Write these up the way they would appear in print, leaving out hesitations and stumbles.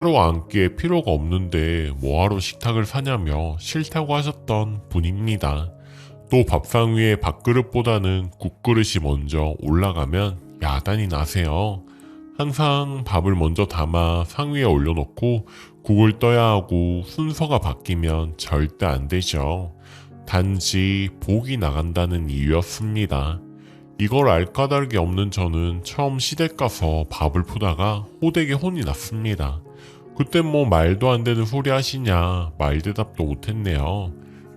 하루 안 끼에 필요가 없는데 뭐하러 식탁을 사냐며 싫다고 하셨던 분입니다. 또 밥상 위에 밥그릇보다는 국그릇이 먼저 올라가면 야단이 나세요. 항상 밥을 먼저 담아 상 위에 올려놓고 국을 떠야 하고 순서가 바뀌면 절대 안 되죠. 단지 복이 나간다는 이유였습니다. 이걸 알 까닭이 없는 저는 처음 시댁 가서 밥을 푸다가 호되게 혼이 났습니다. 그땐 뭐 말도 안 되는 소리 하시냐 말대답도 못했네요.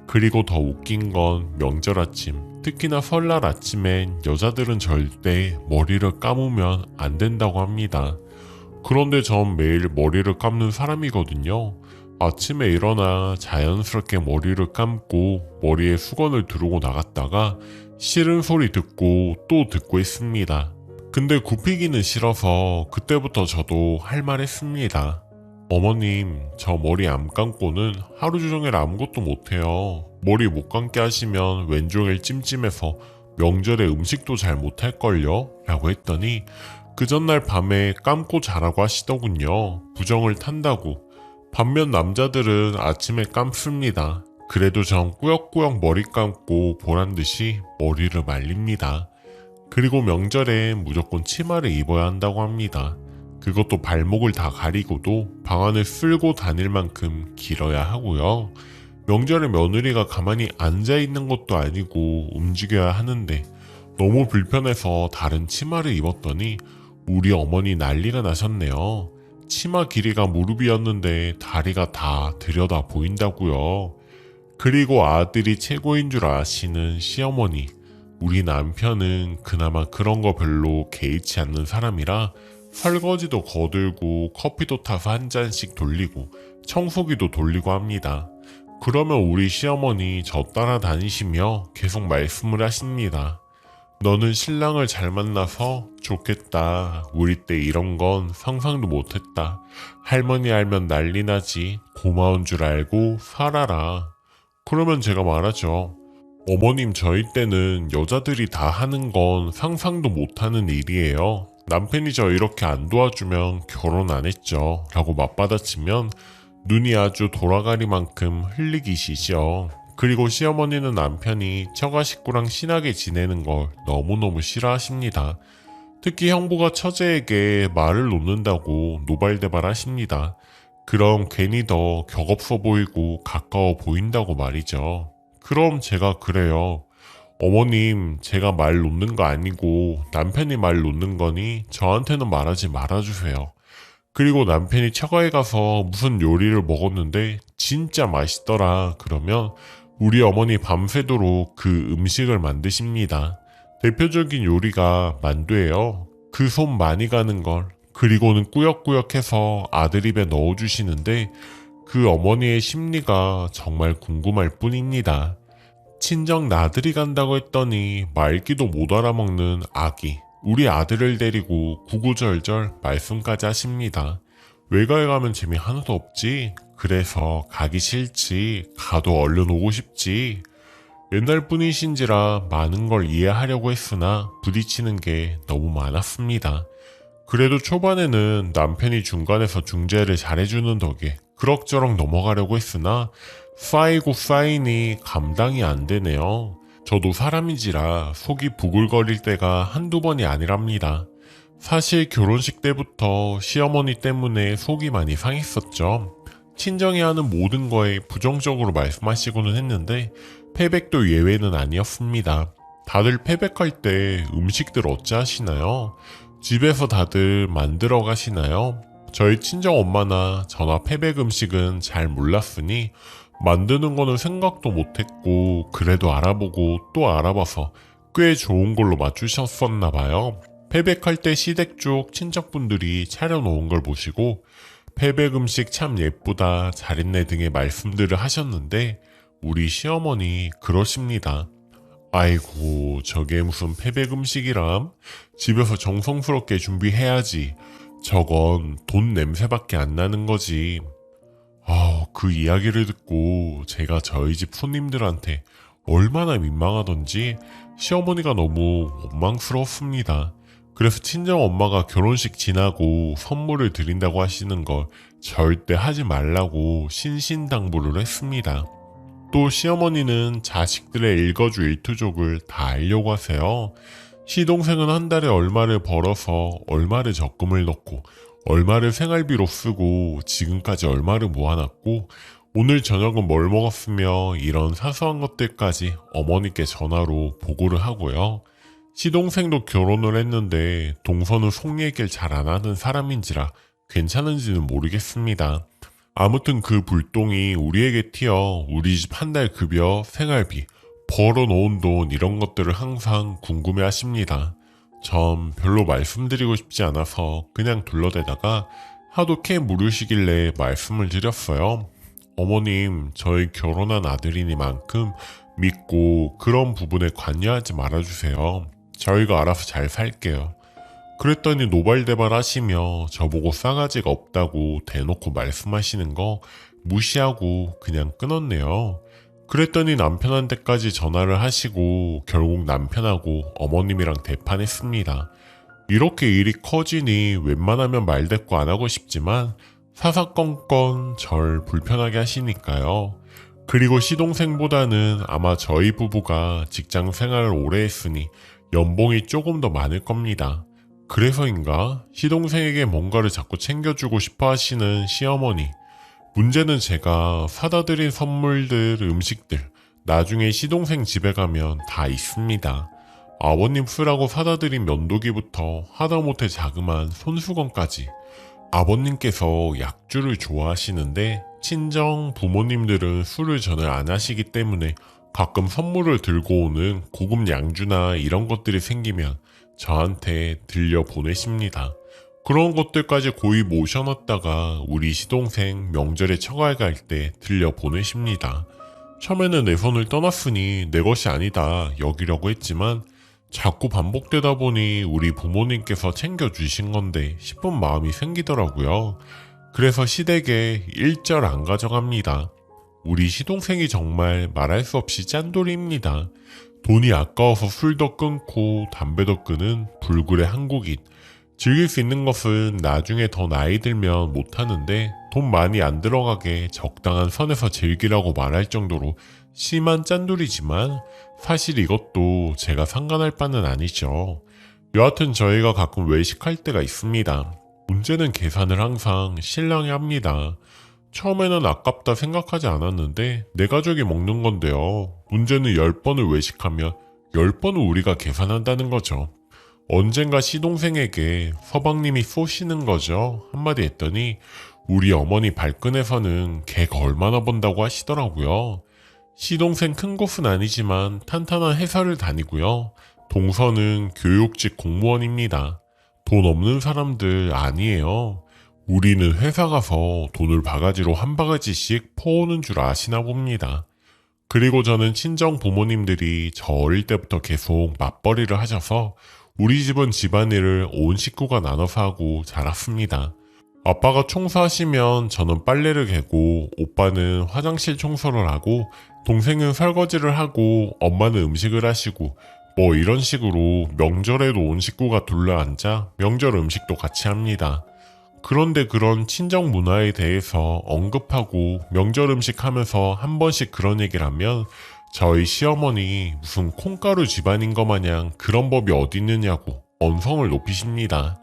그리고 더 웃긴 건 명절 아침, 특히나 설날 아침엔 여자들은 절대 머리를 감으면 안 된다고 합니다. 그런데 전 매일 머리를 감는 사람이거든요. 아침에 일어나 자연스럽게 머리를 감고 머리에 수건을 두르고 나갔다가 싫은 소리 듣고 또 듣고 있습니다. 근데 굽히기는 싫어서 그때부터 저도 할 말 했습니다. 어머님, 저 머리 안 감고는 하루 종일 아무것도 못해요. 머리 못 감게 하시면 왼종일 찜찜해서 명절에 음식도 잘 못할걸요? 라고 했더니 그 전날 밤에 감고 자라고 하시더군요. 부정을 탄다고. 반면 남자들은 아침에 감습니다. 그래도 전 꾸역꾸역 머리 감고 보란듯이 머리를 말립니다. 그리고 명절엔 무조건 치마를 입어야 한다고 합니다. 그것도 발목을 다 가리고도 방 안을 쓸고 다닐 만큼 길어야 하고요. 명절에 며느리가 가만히 앉아있는 것도 아니고 움직여야 하는데 너무 불편해서 다른 치마를 입었더니 우리 어머니 난리가 나셨네요. 치마 길이가 무릎이었는데 다리가 다 들여다 보인다고요. 그리고 아들이 최고인 줄 아시는 시어머니. 우리 남편은 그나마 그런 거 별로 개의치 않는 사람이라 설거지도 거들고 커피도 타서 한 잔씩 돌리고 청소기도 돌리고 합니다. 그러면 우리 시어머니 저 따라다니시며 계속 말씀을 하십니다. 너는 신랑을 잘 만나서 좋겠다. 우리 때 이런 건 상상도 못했다. 할머니 알면 난리 나지. 고마운 줄 알고 살아라. 그러면 제가 말하죠. 어머님, 저희 때는 여자들이 다 하는 건 상상도 못하는 일이에요. 남편이 저 이렇게 안 도와주면 결혼 안 했죠. 라고 맞받아치면 눈이 아주 돌아가리만큼 흘리기시죠. 그리고 시어머니는 남편이 처가 식구랑 친하게 지내는 걸 너무너무 싫어하십니다. 특히 형부가 처제에게 말을 놓는다고 노발대발 하십니다. 그럼 괜히 더 격없어 보이고 가까워 보인다고 말이죠. 그럼 제가 그래요. 어머님, 제가 말 놓는 거 아니고 남편이 말 놓는 거니 저한테는 말하지 말아주세요. 그리고 남편이 처가에 가서 무슨 요리를 먹었는데 진짜 맛있더라 그러면 우리 어머니 밤새도록 그 음식을 만드십니다. 대표적인 요리가 만두예요. 그 손 많이 가는 걸. 그리고는 꾸역꾸역해서 아들 입에 넣어주시는데 그 어머니의 심리가 정말 궁금할 뿐입니다. 친정 나들이 간다고 했더니 말귀도 못 알아먹는 아기. 우리 아들을 데리고 구구절절 말씀까지 하십니다. 외가에 가면 재미 하나도 없지. 그래서 가기 싫지. 가도 얼른 오고 싶지. 옛날 분이신지라 많은 걸 이해하려고 했으나 부딪히는 게 너무 많았습니다. 그래도 초반에는 남편이 중간에서 중재를 잘해주는 덕에 그럭저럭 넘어가려고 했으나 쌓이고 쌓이니 감당이 안 되네요. 저도 사람인지라 속이 부글거릴 때가 한두 번이 아니랍니다. 사실 결혼식 때부터 시어머니 때문에 속이 많이 상했었죠. 친정이 하는 모든 거에 부정적으로 말씀하시고는 했는데 패백도 예외는 아니었습니다. 다들 패백할 때 음식들 어찌 하시나요? 집에서 다들 만들어 가시나요? 저희 친정 엄마나 저나 패백 음식은 잘 몰랐으니 만드는 거는 생각도 못했고 그래도 알아보고 또 알아봐서 꽤 좋은 걸로 맞추셨었나 봐요. 패백할 때 시댁 쪽 친척분들이 차려놓은 걸 보시고 패백 음식 참 예쁘다 잘했네 등의 말씀들을 하셨는데 우리 시어머니 그러십니다. 아이고 저게 무슨 패백 음식이람? 집에서 정성스럽게 준비해야지. 저건 돈 냄새밖에 안 나는 거지. 그 이야기를 듣고 제가 저희 집 손님들한테 얼마나 민망하던지 시어머니가 너무 원망스러웠습니다. 그래서 친정 엄마가 결혼식 지나고 선물을 드린다고 하시는 걸 절대 하지 말라고 신신당부를 했습니다. 또 시어머니는 자식들의 일거주 일투족을 다 알려고 하세요. 시동생은 한 달에 얼마를 벌어서 얼마를 적금을 넣고 얼마를 생활비로 쓰고 지금까지 얼마를 모아놨고 오늘 저녁은 뭘 먹었으며 이런 사소한 것들까지 어머니께 전화로 보고를 하고요. 시동생도 결혼을 했는데 동서는 속 얘기를 잘 안 하는 사람인지라 괜찮은지는 모르겠습니다. 아무튼 그 불똥이 우리에게 튀어 우리 집 한 달 급여, 생활비, 벌어놓은 돈 이런 것들을 항상 궁금해 하십니다. 전 별로 말씀드리고 싶지 않아서 그냥 둘러대다가 하도 캐 물으시길래 말씀을 드렸어요. 어머님, 저희 결혼한 아들이니만큼 믿고 그런 부분에 관여하지 말아주세요. 저희가 알아서 잘 살게요. 그랬더니 노발대발 하시며 저보고 싸가지가 없다고 대놓고 말씀하시는 거 무시하고 그냥 끊었네요. 그랬더니 남편한테까지 전화를 하시고 결국 남편하고 어머님이랑 대판했습니다. 이렇게 일이 커지니 웬만하면 말대꾸 안 하고 싶지만 사사건건 절 불편하게 하시니까요. 그리고 시동생보다는 아마 저희 부부가 직장 생활을 오래 했으니 연봉이 조금 더 많을 겁니다. 그래서인가 시동생에게 뭔가를 자꾸 챙겨주고 싶어 하시는 시어머니. 문제는 제가 사다 드린 선물들, 음식들 나중에 시동생 집에 가면 다 있습니다. 아버님 쓰라고 사다 드린 면도기부터 하다못해 자그만 손수건까지. 아버님께서 약주를 좋아하시는데 친정 부모님들은 술을 전혀 안 하시기 때문에 가끔 선물을 들고 오는 고급 양주나 이런 것들이 생기면 저한테 들려 보내십니다. 그런 것들까지 고이 모셔놨다가 우리 시동생 명절에 처가에 갈 때 들려 보내십니다. 처음에는 내 손을 떠났으니 내 것이 아니다 여기려고 했지만 자꾸 반복되다 보니 우리 부모님께서 챙겨주신 건데 싶은 마음이 생기더라고요. 그래서 시댁에 일절 안 가져갑니다. 우리 시동생이 정말 말할 수 없이 짠돌이입니다. 돈이 아까워서 술도 끊고 담배도 끊은 불굴의 한국인. 즐길 수 있는 것은 나중에 더 나이 들면 못하는데 돈 많이 안 들어가게 적당한 선에서 즐기라고 말할 정도로 심한 짠돌이지만 사실 이것도 제가 상관할 바는 아니죠. 여하튼 저희가 가끔 외식할 때가 있습니다. 문제는 계산을 항상 신랑이 합니다. 처음에는 아깝다 생각하지 않았는데 내 가족이 먹는 건데요. 문제는 10번을 외식하면 10번을 우리가 계산한다는 거죠. 언젠가 시동생에게 서방님이 쏘시는 거죠 한마디 했더니 우리 어머니 발끈에서는 걔가 얼마나 번다고 하시더라고요. 시동생 큰 곳은 아니지만 탄탄한 회사를 다니고요. 동서는 교육직 공무원입니다. 돈 없는 사람들 아니에요. 우리는 회사 가서 돈을 바가지로 한 바가지씩 퍼오는 줄 아시나 봅니다. 그리고 저는 친정 부모님들이 저 어릴 때부터 계속 맞벌이를 하셔서 우리 집은 집안일을 온 식구가 나눠서 하고 자랐습니다. 아빠가 청소하시면 저는 빨래를 개고 오빠는 화장실 청소를 하고 동생은 설거지를 하고 엄마는 음식을 하시고 뭐 이런 식으로 명절에도 온 식구가 둘러앉아 명절 음식도 같이 합니다. 그런데 그런 친정 문화에 대해서 언급하고 명절 음식 하면서 한 번씩 그런 얘기를 하면 저희 시어머니 무슨 콩가루 집안인 것 마냥 그런 법이 어디 있느냐고 언성을 높이십니다.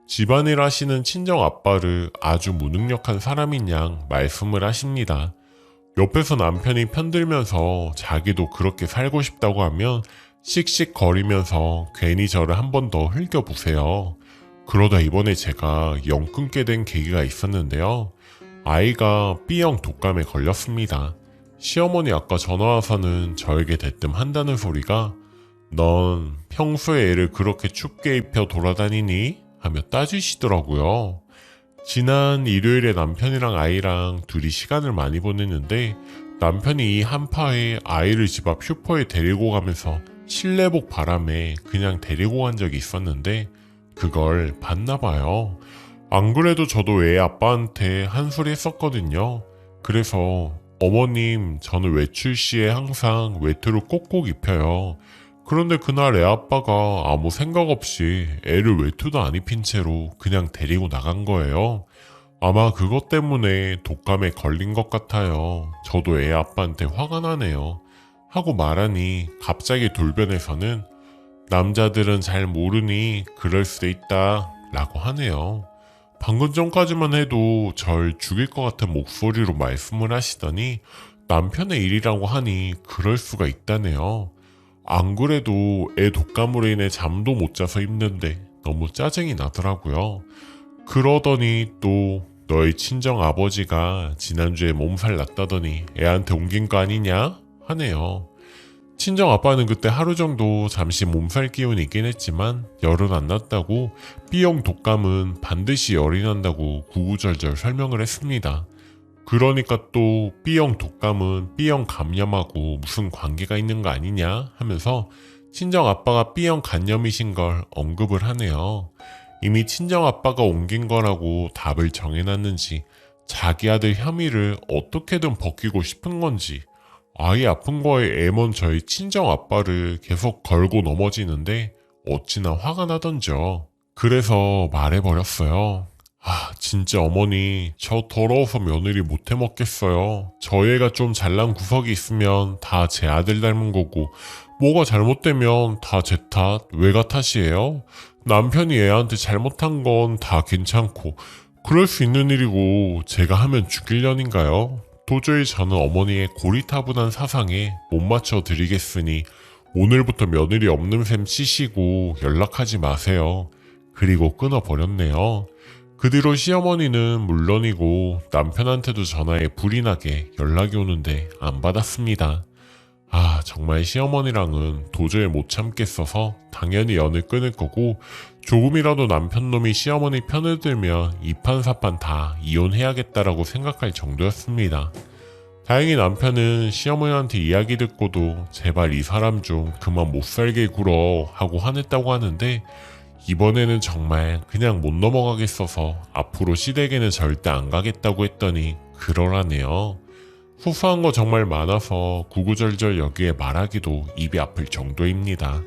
집안일 하시는 친정 아빠를 아주 무능력한 사람인 양 말씀을 하십니다. 옆에서 남편이 편들면서 자기도 그렇게 살고 싶다고 하면 씩씩거리면서 괜히 저를 한 번 더 흘겨보세요. 그러다 이번에 제가 영 끊게 된 계기가 있었는데요. 아이가 B형 독감에 걸렸습니다. 시어머니 아까 전화와서는 저에게 대뜸 한다는 소리가 넌 평소에 애를 그렇게 춥게 입혀 돌아다니니? 하며 따지시더라고요. 지난 일요일에 남편이랑 아이랑 둘이 시간을 많이 보냈는데 남편이 이 한파에 아이를 집 앞 슈퍼에 데리고 가면서 실내복 바람에 그냥 데리고 간 적이 있었는데 그걸 봤나봐요. 안 그래도 저도 애 아빠한테 한 소리 했었거든요. 그래서 어머님 저는 외출 시에 항상 외투를 꼭꼭 입혀요. 그런데 그날 애 아빠가 아무 생각 없이 애를 외투도 안 입힌 채로 그냥 데리고 나간 거예요. 아마 그것 때문에 독감에 걸린 것 같아요. 저도 애 아빠한테 화가 나네요. 하고 말하니 갑자기 돌변해서는 남자들은 잘 모르니 그럴 수도 있다 라고 하네요. 방금 전까지만 해도 절 죽일 것 같은 목소리로 말씀을 하시더니 남편의 일이라고 하니 그럴 수가 있다네요. 안 그래도 애 독감으로 인해 잠도 못 자서 힘든데 너무 짜증이 나더라고요. 그러더니 또 너희 친정 아버지가 지난주에 몸살 났다더니 애한테 옮긴 거 아니냐 하네요. 친정 아빠는 그때 하루 정도 잠시 몸살 기운이 있긴 했지만 열은 안 났다고 B형 독감은 반드시 열이 난다고 구구절절 설명을 했습니다. 그러니까 또 B형 독감은 B형 감염하고 무슨 관계가 있는 거 아니냐 하면서 친정 아빠가 B형 간염이신 걸 언급을 하네요. 이미 친정 아빠가 옮긴 거라고 답을 정해놨는지 자기 아들 혐의를 어떻게든 벗기고 싶은 건지 아이 아픈 거에 애먼 저희 친정 아빠를 계속 걸고 넘어지는데 어찌나 화가 나던지요. 그래서 말해버렸어요. 진짜 어머니 저 더러워서 며느리 못해 먹겠어요. 저 애가 좀 잘난 구석이 있으면 다 제 아들 닮은 거고 뭐가 잘못되면 다 제 탓, 외가 탓이에요. 남편이 애한테 잘못한 건 다 괜찮고 그럴 수 있는 일이고 제가 하면 죽일년인가요? 도저히 저는 어머니의 고리타분한 사상에 못 맞춰 드리겠으니 오늘부터 며느리 없는 셈 치시고 연락하지 마세요. 그리고 끊어버렸네요. 그 뒤로 시어머니는 물론이고 남편한테도 전화에 불이 나게 연락이 오는데 안 받았습니다. 정말 시어머니랑은 도저히 못 참겠어서 당연히 연을 끊을 거고 조금이라도 남편 놈이 시어머니 편을 들면 이판사판 다 이혼해야겠다라고 생각할 정도였습니다. 다행히 남편은 시어머니한테 이야기 듣고도 제발 이 사람 좀 그만 못살게 굴어 하고 화냈다고 하는데 이번에는 정말 그냥 못 넘어가겠어서 앞으로 시댁에는 절대 안 가겠다고 했더니 그러라네요. 후회한 거 정말 많아서 구구절절 여기에 말하기도 입이 아플 정도입니다.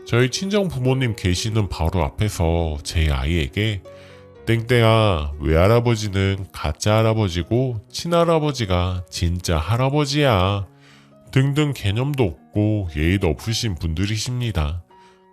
저희 친정 부모님 계시는 바로 앞에서 제 아이에게 땡땡아 외할아버지는 가짜 할아버지고 친할아버지가 진짜 할아버지야 등등 개념도 없고 예의도 없으신 분들이십니다.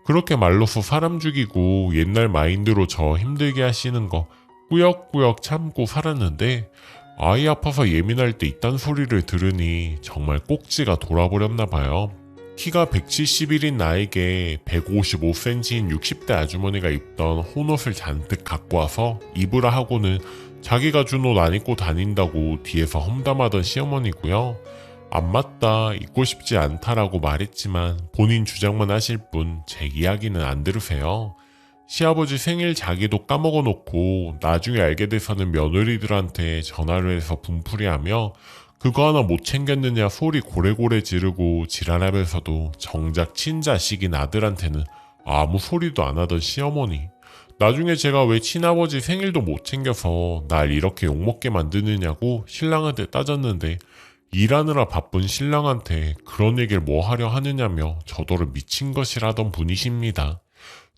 그렇게 말로써 사람 죽이고 옛날 마인드로 저 힘들게 하시는 거 꾸역꾸역 참고 살았는데 아이 아파서 예민할 때 이딴 소리를 들으니 정말 꼭지가 돌아버렸나봐요. 키가 171인 나에게 155cm인 60대 아주머니가 입던 혼옷을 잔뜩 갖고 와서 입으라 하고는 자기가 준 옷 안 입고 다닌다고 뒤에서 험담하던 시어머니고요. 안 맞다, 입고 싶지 않다라고 말했지만 본인 주장만 하실 뿐 제 이야기는 안 들으세요. 시아버지 생일 자기도 까먹어 놓고 나중에 알게 돼서는 며느리들한테 전화를 해서 분풀이하며 그거 하나 못 챙겼느냐 소리 고래고래 지르고 지랄하면서도 정작 친자식인 아들한테는 아무 소리도 안 하던 시어머니. 나중에 제가 왜 친아버지 생일도 못 챙겨서 날 이렇게 욕먹게 만드느냐고 신랑한테 따졌는데 일하느라 바쁜 신랑한테 그런 얘기를 뭐 하려 하느냐며 저더러 미친 것이라던 분이십니다.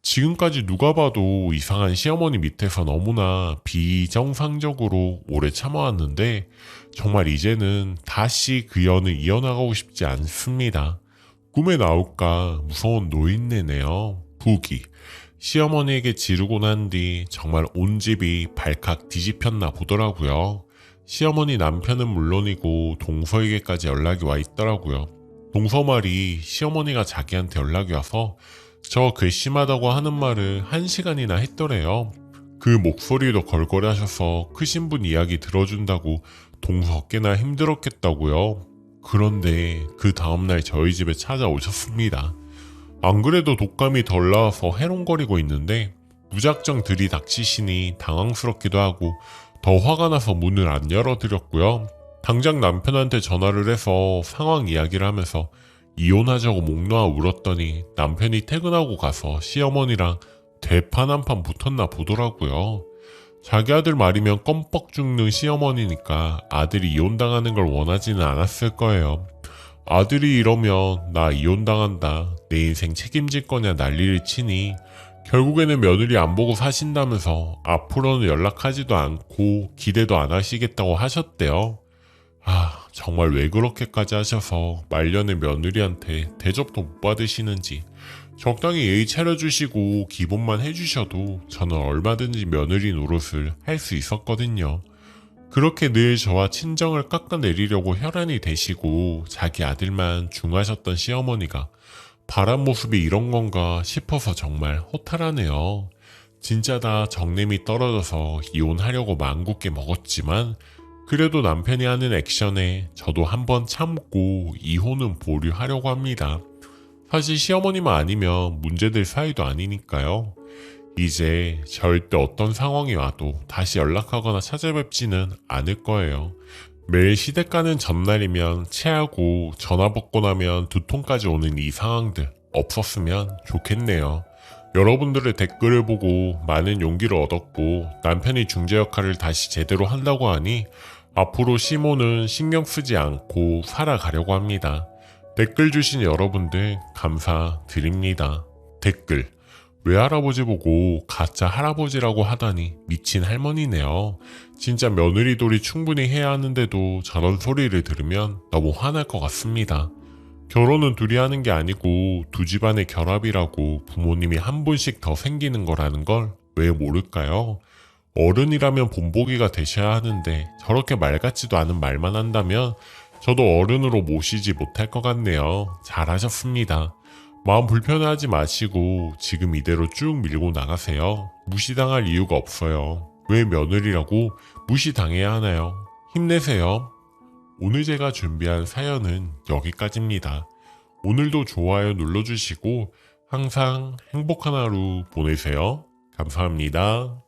지금까지 누가 봐도 이상한 시어머니 밑에서 너무나 비정상적으로 오래 참아왔는데 정말 이제는 다시 그 연을 이어나가고 싶지 않습니다. 꿈에 나올까 무서운 노인네네요. 부기. 시어머니에게 지르고 난 뒤 정말 온 집이 발칵 뒤집혔나 보더라고요. 시어머니 남편은 물론이고 동서에게까지 연락이 와 있더라고요. 동서 말이 시어머니가 자기한테 연락이 와서 저 괘씸하다고 하는 말을 1시간이나 했더래요. 그 목소리도 걸걸하셔서 크신 분 이야기 들어준다고 동서 어깨나 힘들었겠다고요. 그런데 그 다음날 저희 집에 찾아오셨습니다. 안 그래도 독감이 덜 나와서 해롱거리고 있는데 무작정 들이닥치시니 당황스럽기도 하고 더 화가 나서 문을 안 열어드렸고요. 당장 남편한테 전화를 해서 상황 이야기를 하면서 이혼하자고 목 놓아 울었더니 남편이 퇴근하고 가서 시어머니랑 대판 한 판 붙었나 보더라고요. 자기 아들 말이면 껌뻑 죽는 시어머니니까 아들이 이혼당하는 걸 원하지는 않았을 거예요. 아들이 이러면 나 이혼당한다, 내 인생 책임질 거냐 난리를 치니 결국에는 며느리 안 보고 사신다면서 앞으로는 연락하지도 않고 기대도 안 하시겠다고 하셨대요. 정말 왜 그렇게까지 하셔서 말년에 며느리한테 대접도 못 받으시는지. 적당히 예의 차려주시고 기본만 해주셔도 저는 얼마든지 며느리 노릇을 할 수 있었거든요. 그렇게 늘 저와 친정을 깎아내리려고 혈안이 되시고 자기 아들만 중하셨던 시어머니가 바란 모습이 이런 건가 싶어서 정말 허탈하네요. 진짜 다 정냄이 떨어져서 이혼하려고 마음곧게 먹었지만 그래도 남편이 하는 액션에 저도 한번 참고 이혼은 보류하려고 합니다. 사실 시어머니만 아니면 문제될 사이도 아니니까요. 이제 절대 어떤 상황이 와도 다시 연락하거나 찾아뵙지는 않을 거예요. 매일 시댁 가는 전날이면 체하고 전화 받고 나면 두통까지 오는 이 상황들 없었으면 좋겠네요. 여러분들의 댓글을 보고 많은 용기를 얻었고 남편이 중재 역할을 다시 제대로 한다고 하니 앞으로 시모는 신경 쓰지 않고 살아가려고 합니다. 댓글 주신 여러분들 감사드립니다. 댓글: 외할아버지 보고 가짜 할아버지라고 하다니 미친 할머니네요. 진짜 며느리돌이 충분히 해야 하는데도 저런 소리를 들으면 너무 화날 것 같습니다. 결혼은 둘이 하는 게 아니고 두 집안의 결합이라고 부모님이 한 분씩 더 생기는 거라는 걸 왜 모를까요? 어른이라면 본보기가 되셔야 하는데 저렇게 말 같지도 않은 말만 한다면 저도 어른으로 모시지 못할 것 같네요. 잘하셨습니다. 마음 불편해하지 마시고 지금 이대로 쭉 밀고 나가세요. 무시당할 이유가 없어요. 왜 며느리라고 무시당해야 하나요? 힘내세요. 오늘 제가 준비한 사연은 여기까지입니다. 오늘도 좋아요 눌러주시고 항상 행복한 하루 보내세요. 감사합니다.